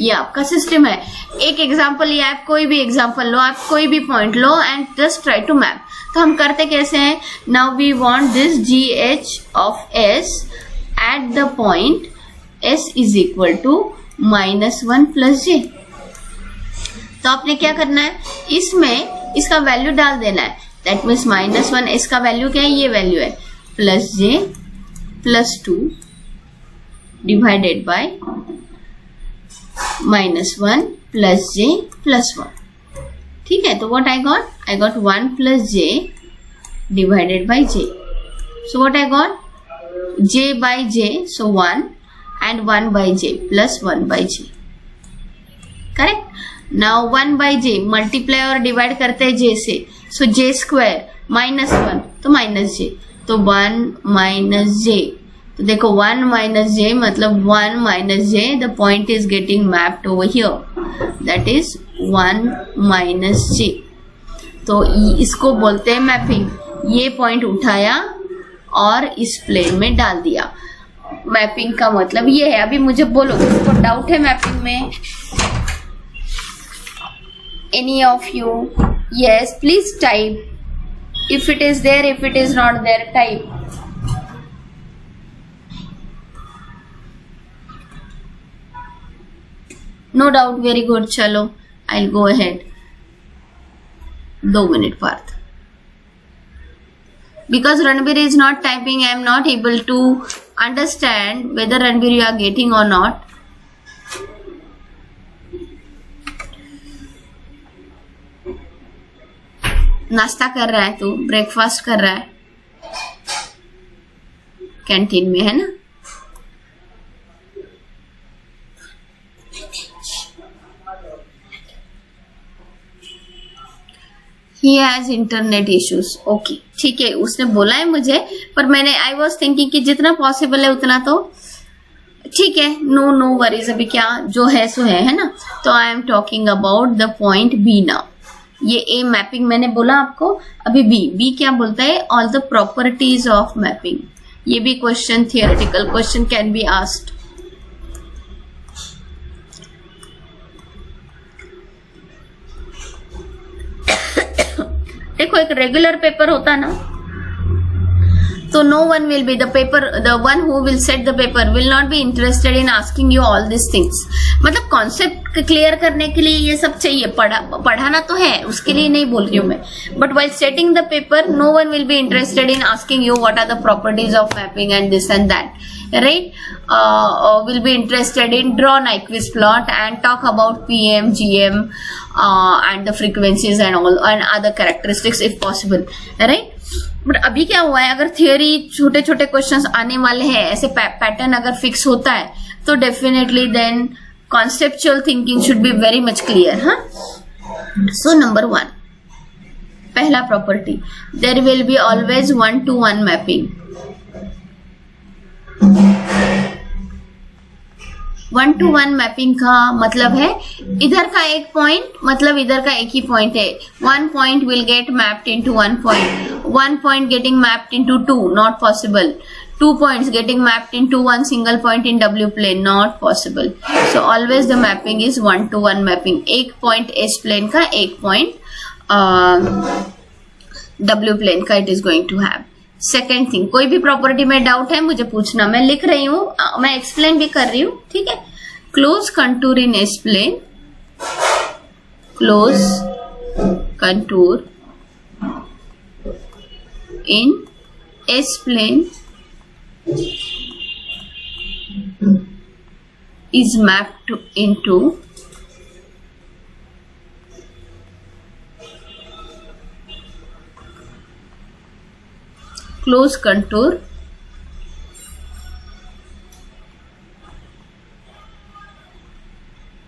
ये आपका सिस्टम है. एक एग्जांपल लिया, आप कोई भी एग्जांपल लो, आप कोई भी पॉइंट लो and just try to map. तो हम करते कैसे हैं. Now we want this GH of S at the point S is equal to -1 + j. तो आपने क्या करना है, इसमें इसका वैल्यू डाल देना है. दैट मीन्स -1, इसका वैल्यू क्या है, ये वैल्यू है, +j +2 डिवाइडेड बाय -1 + j +1. ठीक है, तो what I got 1 + j divided by j. So what I got, j by j, so 1 and 1 by j plus 1 by j. Correct. Now 1 by j multiply और divide करते हैं j से, सो j² -1 तो -j, तो 1 - j. तो देखो 1 minus j मतलब 1 minus j, the point is getting mapped over here, that is 1 minus j. तो इसको बोलते हैं मैपिंग। ये पॉइंट उठाया और इस प्लेन में डाल दिया। मैपिंग का मतलब ये है। अभी मुझे बोलो किसको डाउट है मैपिंग में? Any of you? Yes, please type. If it is there, if it is not there, type. No doubt, very good. चलो, I'll go ahead. 2 minute Partha. Because Ranbir is not typing, I am not able to understand whether Ranbir you are getting or not. नाश्ता कर रहा है तू, breakfast कर रहा है canteen में, है ना? He has internet issues. Okay, ठीक है, उसने बोला है मुझे, पर मैंने आई वॉज थिंकिंग कि जितना पॉसिबल है उतना तो ठीक है। नो वरीज, अभी क्या जो है सो है ना? तो I am talking about the point B now. ये ए मैपिंग मैंने बोला आपको। अभी बी क्या बोलता है? All the properties of mapping. ये भी question, theoretical question can be asked. देखो, एक रेगुलर पेपर होता ना, तो no one will be the one who will set the paper will not be interested in asking you all these things। मतलब concept clear करने के लिए ये सब चाहिए, पढ़ाना तो है, उसके लिए नहीं बोल रही हूँ मैं। But while setting the paper, no one will be interested in asking you what are the properties of mapping and this and that, right? Will be interested in draw Nyquist plot and talk about PM, GM, and the frequencies and all and other characteristics if possible, right? But अभी क्या हुआ है, अगर theory छोटे छोटे questions आने वाले हैं, ऐसे पैटर्न अगर फिक्स होता है, तो definitely then conceptual thinking should be very much clear. हाँ, सो नंबर 1, पहला property, there will be always 1-to-1 mapping. 1-to-1 mapping का मतलब है इधर का एक पॉइंट मतलब इधर का एक ही पॉइंट है। 1 point will get mapped into 1 point, 1 point getting mapped into 2, not possible. 2 points getting mapped into 1 single point in W plane, not possible. So always the mapping is 1-to-1 mapping। एक point S plane का, एक point W plane का it is going to have। Second thing, कोई भी property में doubt है मुझे पूछना, मैं लिख रही हूँ, मैं एक्सप्लेन भी कर रही हूँ, ठीक है? Close contour in S plane, close contour in S plane is mapped into close contour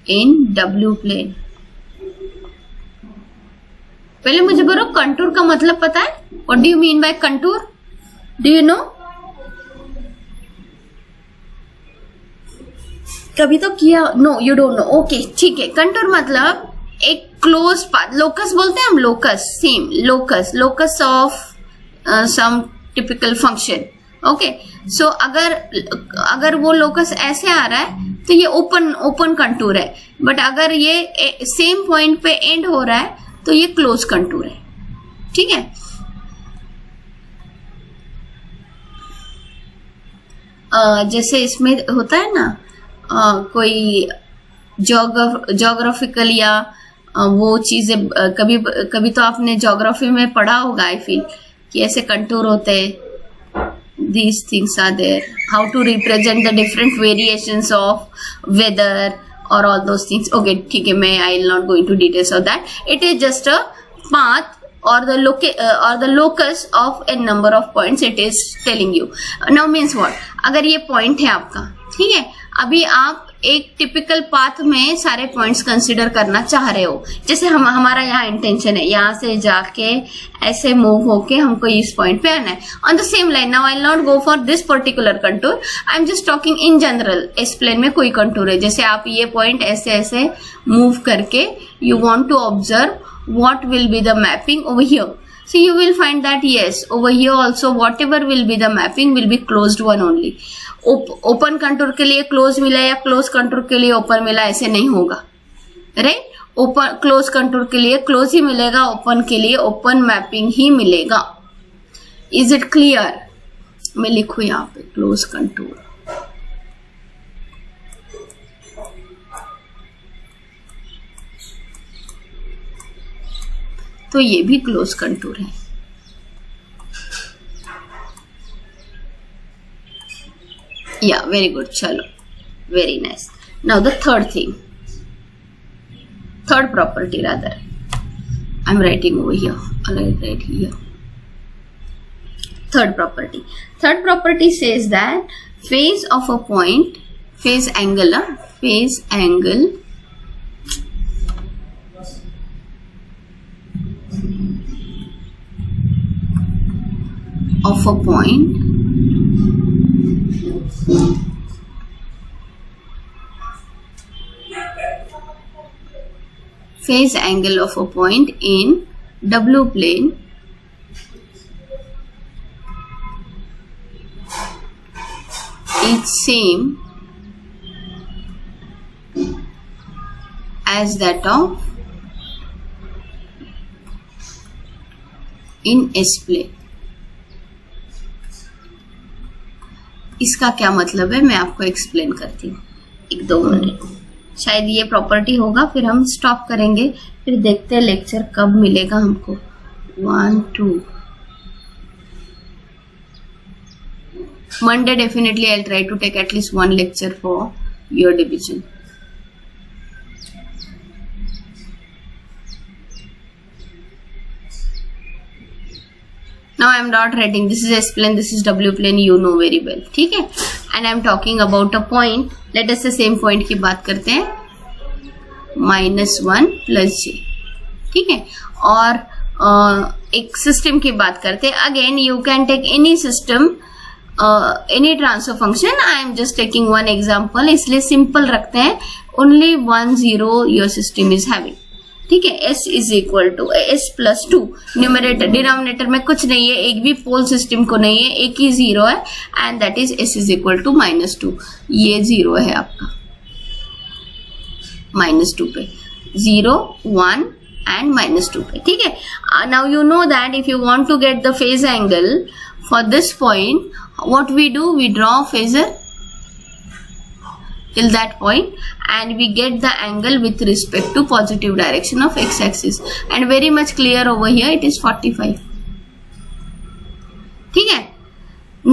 in W plane। पहले मुझे बोलो कंटूर का मतलब पता है? What do you mean by contour? Do you know? कभी तो किया? No, you don't know. Okay, ठीक है। कंटूर मतलब एक क्लोज पाथ, लोकस बोलते हैं हम, locus, same locus of some typical function. Okay, so अगर वो लोकस ऐसे आ रहा है तो ये ओपन कंटूर है, बट अगर ये सेम पॉइंट पे एंड हो रहा है तो ये क्लोज कंटूर है, ठीक है? जैसे इसमें होता है ना, कोई जोग्राफिकल या वो चीजें, कभी तो आपने ज्योग्राफी में पढ़ा होगा, आई फील, कि ऐसे कंटूर होते हैं। These things are there. How to represent the different variations of weather or all those things. Okay, ठीक है, मैं I will not go into details of that. It is just a path or the locus of a number of points. It is telling you. Now means what? अगर ये point है आपका, ठीक है, अभी आप एक टिपिकल पाथ में सारे पॉइंट्स कंसिडर करना चाह रहे हो, जैसे हमारा यहाँ इंटेंशन है यहाँ से जाके ऐसे मूव होके हमको इस पॉइंट पे आना है on the same line. Now I will not go for this particular contour, I am just talking in general. इस प्लेन में कोई कंटूर है, जैसे आप ये पॉइंट ऐसे ऐसे मूव करके you want to observe what will be the mapping over here. So you will find that yes, over here also whatever will be the mapping will be closed one only. Open contour के लिए close मिला या close contour के लिए open मिला, ऐसे नहीं होगा, राइट. ओपन क्लोज कंटूर के लिए क्लोज ही मिलेगा, ओपन के लिए ओपन मैपिंग ही मिलेगा. Is it clear? मैं लिखू यहाँ पे क्लोज कंटूर. तो ये भी क्लोज कंटूर है. या वेरी गुड, चलो very nice. Now the third thing, third property rather, I am writing over here, I right here. Third property says that phase of a point, phase angle of a point phase angle of a point in W plane is same as that of in S plane. इसका क्या मतलब है मैं आपको explain करती हूँ, 1-2 minute. शायद ये प्रॉपर्टी होगा, फिर हम स्टॉप करेंगे, फिर देखते हैं लेक्चर कब मिलेगा हमको. 1, 2 Monday definitely I'll try to take at least one lecture for your division. Now I am not writing this is S plane, this is W plane, you know very well, ठीक है. And I am talking about a point. Let us say same point की बात करते हैं, -1 + j, ठीक है. और एक सिस्टम की बात करते हैं. Again you can take any system, any transfer function. I am just taking one example, इसलिए सिंपल रखते हैं. Only 1 0 your system is having, ठीक है. S is equal to S + 2. Numerator denominator में कुछ नहीं है, एक भी पोल सिस्टम को नहीं है, एक ही 0 है, and that is S is equal to -2. ये 0 है आपका, -2 पे 0 1 एंड -2 पे, ठीक है. Now you know that if you want to get the phase angle for this point, what we do, we draw phasor till that point and we get the angle with respect to positive direction of x-axis, and very much clear over here it is 45, ठीक है.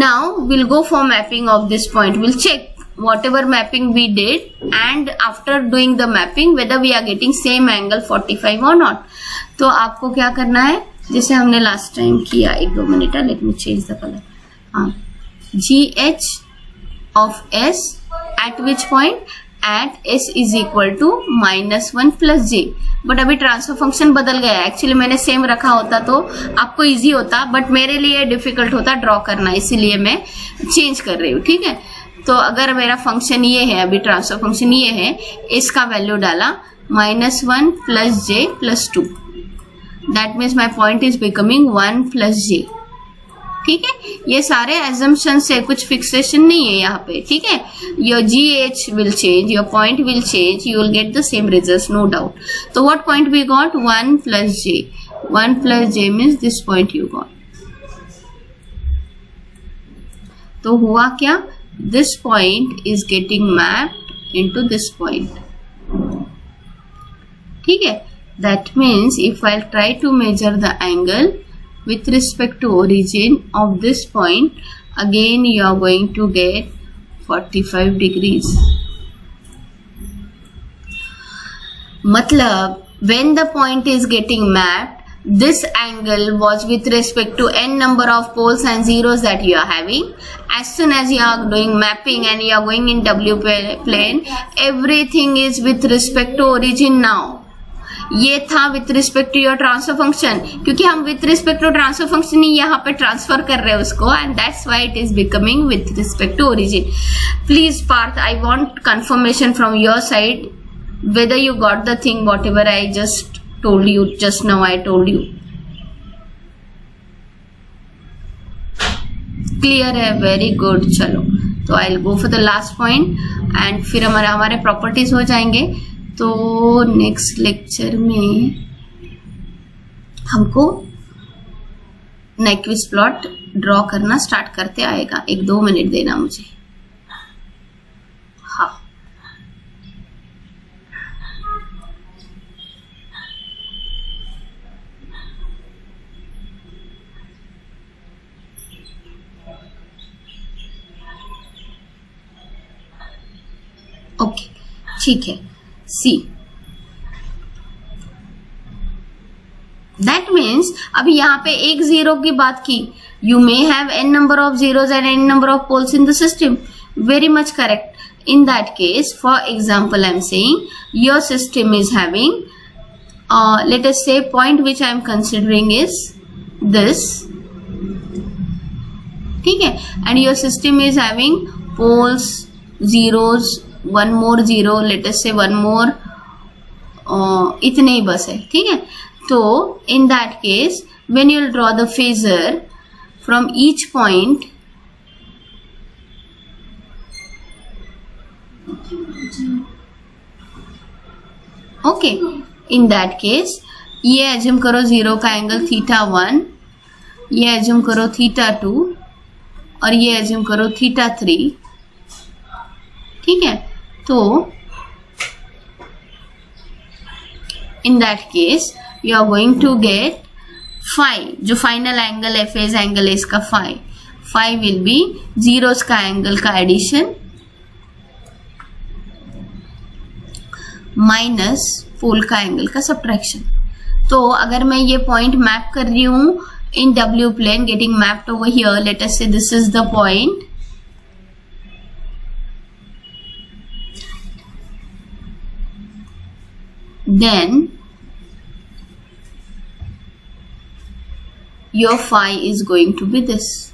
Now we'll go for mapping of this point. We'll check whatever mapping we did and after doing the mapping whether we are getting same angle 45 or not. तो आपको क्या करना है, जैसे हमने last time किया. 1-2 minute, let me change the colour. हाँ, GH of S at which point? At S is equal to -1 + j. But अभी ट्रांसफर फंक्शन बदल गया है. एक्चुअली मैंने सेम रखा होता तो आपको इजी होता, बट मेरे लिए डिफिकल्ट होता ड्रॉ करना, इसीलिए मैं चेंज कर रही हूँ, ठीक है. तो अगर मेरा फंक्शन ये है, अभी ट्रांसफर फंक्शन ये है, S का वैल्यू डाला -1 + j + 2. That means my point is becoming 1 + j, ठीक है. ये सारे एजम्पशन है, कुछ फिक्सेशन नहीं है यहाँ पे, ठीक है. Your GH will change, your point will change, you will get the same result, no doubt. तो what point we got? 1 + j. 1 + j means this point you got. तो हुआ क्या, this point is getting mapped into this point, ठीक है. That means if I try to measure the angle with respect to origin of this point, again you are going to get 45 degrees. मतलब when the point is getting mapped, this angle was with respect to n number of poles and zeros that you are having. As soon as you are doing mapping and you are going in W plane, everything is with respect to origin now. ये था with respect to your transfer function, क्योंकि हम with respect to transfer function ही यहाँ पे transfer कर रहे हैं उसको, and that's why it is becoming with respect to origin. Please Parth, I want confirmation from your side whether you got the thing whatever I just told you just now. I told you clear है, very good. चलो तो I'll go for the last point and फिर हमारे properties हो जाएंगे. तो next lecture में हमको नाइक्विस्ट प्लॉट ड्रॉ करना स्टार्ट करते आएगा. 1-2 मिनट देना मुझे. हाँ, ओके ठीक है. सी दैट मीन्स अभी यहाँ पे एक जीरो की बात की. You may have n number of zeros and n number of poles in the system. Very much correct. in that case, for example, I am saying your system is having let us say point which I am considering is this, ठीक है, and your system is having poles, zeros, one more zero, let us say one more, इतने ही बस है. ठीक है. तो in that case when you will draw the phasor from each point, okay, in that case ये assume करो zero का angle θ1, ये एज्यूम करो θ2 और ये एज्यूम करो θ3. ठीक है. तो in that case you are going to get phi, जो फाइनल एंगल है, फेज एंगल है इसका phi. phi will be zeros का एंगल का एडिशन माइनस पोल का एंगल का सब्ट्रैक्शन. तो अगर मैं ये पॉइंट मैप कर रही हूं इन W plane, getting mapped over here, let us say this is the point. Then your phi is going to be this.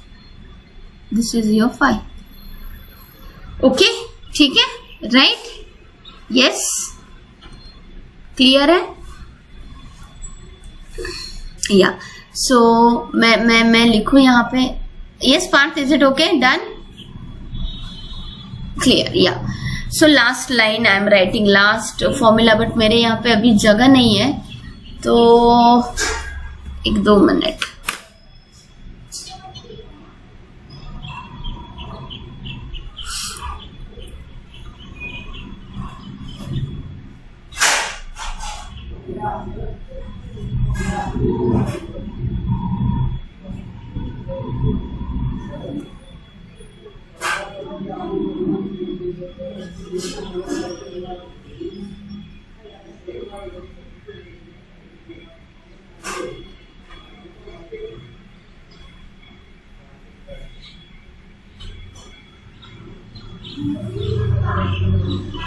This is your phi. Okay, ठीक है, right? Yes, clear है. Yeah. So मैं लिखूं यहाँ पे. Yes, Parth, is it okay? Done? Clear. Yeah. So last line I am writing last formula, but मेरे यहाँ पे अभी जगह नहीं है, तो 1-2 मिनट.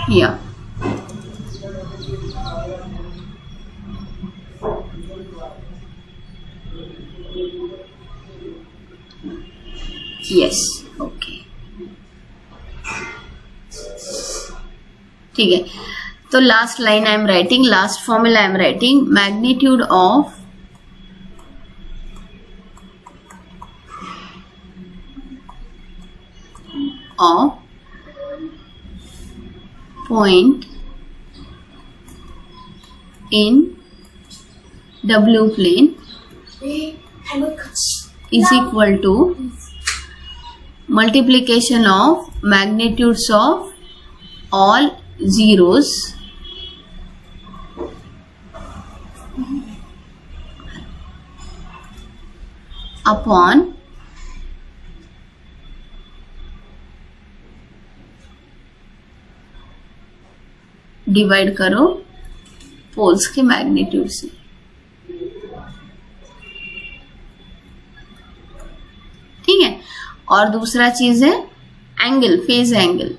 Yeah. Yes. Okay. ठीक है. तो last line I am writing, last formula I am writing, magnitude of point in W plane is equal to multiplication of magnitudes of all zeros upon divide करो poles के magnitude से. और दूसरा चीज है angle, phase angle.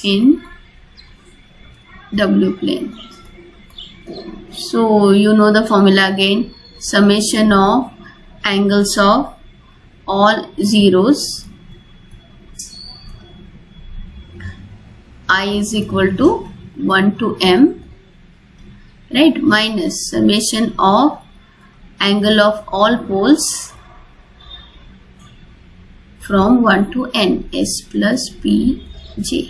in W plane. So you know the formula again, summation of angles of all zeros I is equal to 1 to m, right, minus summation of angle of all poles from 1 to n, s plus p j।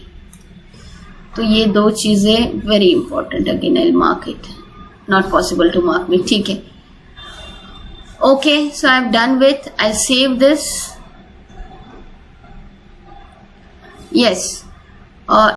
तो ये दो चीजें very important, again I mark it, not possible to mark me, ठीक है। Okay, so I have done with, I save this, yes.